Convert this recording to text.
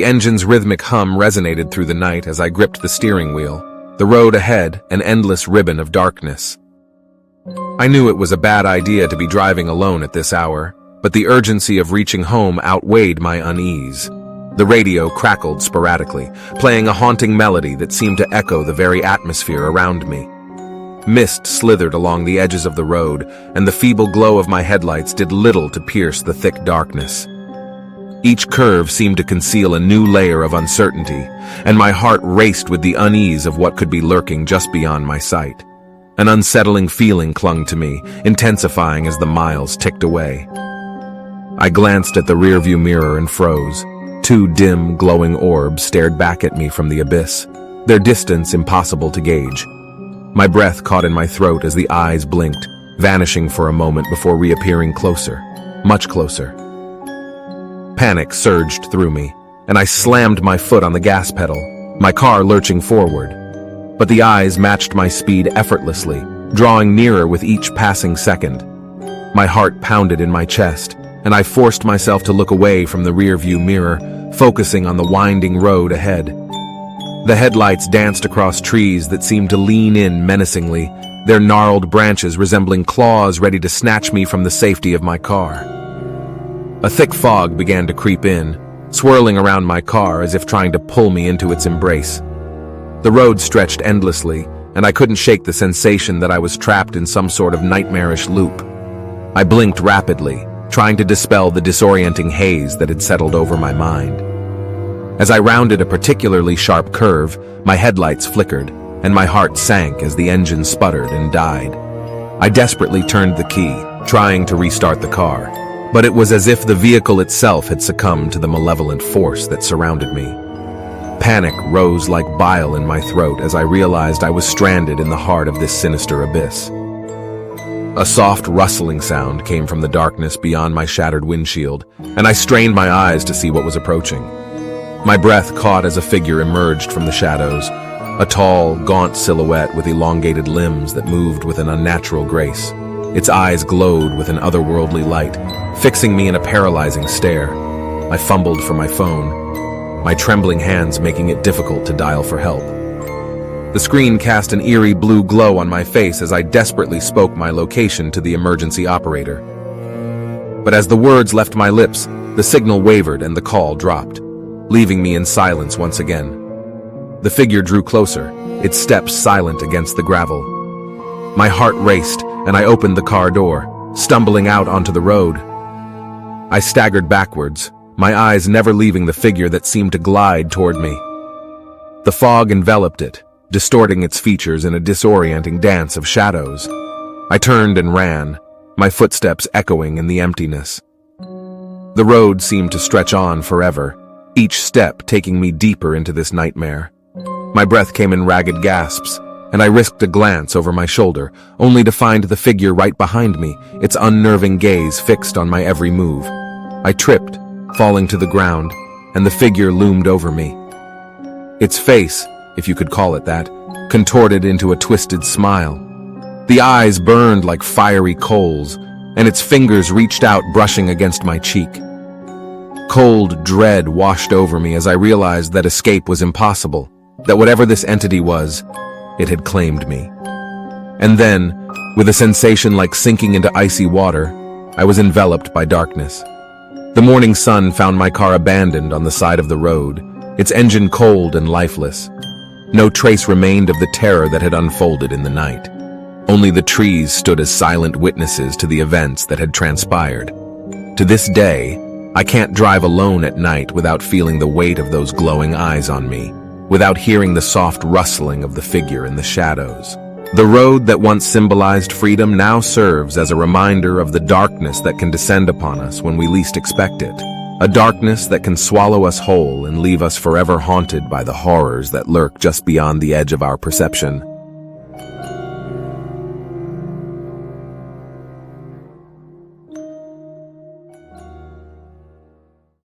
engine's rhythmic hum resonated through the night as I gripped the steering wheel. The road ahead, an endless ribbon of darkness. I knew it was a bad idea to be driving alone at this hour, but the urgency of reaching home outweighed my unease. The radio crackled sporadically, playing a haunting melody that seemed to echo the very atmosphere around me. Mist slithered along the edges of the road, and the feeble glow of my headlights did little to pierce the thick darkness. Each curve seemed to conceal a new layer of uncertainty, and my heart raced with the unease of what could be lurking just beyond my sight. An unsettling feeling clung to me, intensifying as the miles ticked away. I glanced at the rearview mirror and froze. Two dim, glowing orbs stared back at me from the abyss, their distance impossible to gauge. My breath caught in my throat as the eyes blinked, vanishing for a moment before reappearing closer, much closer. Panic surged through me, and I slammed my foot on the gas pedal, my car lurching forward. But the eyes matched my speed effortlessly, drawing nearer with each passing second. My heart pounded in my chest, and I forced myself to look away from the rearview mirror, focusing on the winding road ahead. The headlights danced across trees that seemed to lean in menacingly, their gnarled branches resembling claws ready to snatch me from the safety of my car. A thick fog began to creep in, swirling around my car as if trying to pull me into its embrace. The road stretched endlessly, and I couldn't shake the sensation that I was trapped in some sort of nightmarish loop. I blinked rapidly, trying to dispel the disorienting haze that had settled over my mind. As I rounded a particularly sharp curve, my headlights flickered, and my heart sank as the engine sputtered and died. I desperately turned the key, trying to restart the car, but it was as if the vehicle itself had succumbed to the malevolent force that surrounded me. Panic rose like bile in my throat as I realized I was stranded in the heart of this sinister abyss. A soft rustling sound came from the darkness beyond my shattered windshield, and I strained my eyes to see what was approaching. My breath caught as a figure emerged from the shadows, a tall, gaunt silhouette with elongated limbs that moved with an unnatural grace. Its eyes glowed with an otherworldly light, fixing me in a paralyzing stare. I fumbled for my phone, my trembling hands making it difficult to dial for help. The screen cast an eerie blue glow on my face as I desperately spoke my location to the emergency operator. But as the words left my lips, the signal wavered and the call dropped, leaving me in silence once again. The figure drew closer, its steps silent against the gravel. My heart raced, and I opened the car door, stumbling out onto the road. I staggered backwards, my eyes never leaving the figure that seemed to glide toward me. The fog enveloped it, distorting its features in a disorienting dance of shadows. I turned and ran, my footsteps echoing in the emptiness. The road seemed to stretch on forever, each step taking me deeper into this nightmare. My breath came in ragged gasps, and I risked a glance over my shoulder, only to find the figure right behind me, its unnerving gaze fixed on my every move. I tripped, falling to the ground, and the figure loomed over me. Its face, if you could call it that, contorted into a twisted smile. The eyes burned like fiery coals, and its fingers reached out, brushing against my cheek. Cold dread washed over me as I realized that escape was impossible, that whatever this entity was, it had claimed me. And then, with a sensation like sinking into icy water, I was enveloped by darkness. The morning sun found my car abandoned on the side of the road, its engine cold and lifeless. No trace remained of the terror that had unfolded in the night. Only the trees stood as silent witnesses to the events that had transpired. To this day, I can't drive alone at night without feeling the weight of those glowing eyes on me, without hearing the soft rustling of the figure in the shadows. The road that once symbolized freedom now serves as a reminder of the darkness that can descend upon us when we least expect it. A darkness that can swallow us whole and leave us forever haunted by the horrors that lurk just beyond the edge of our perception.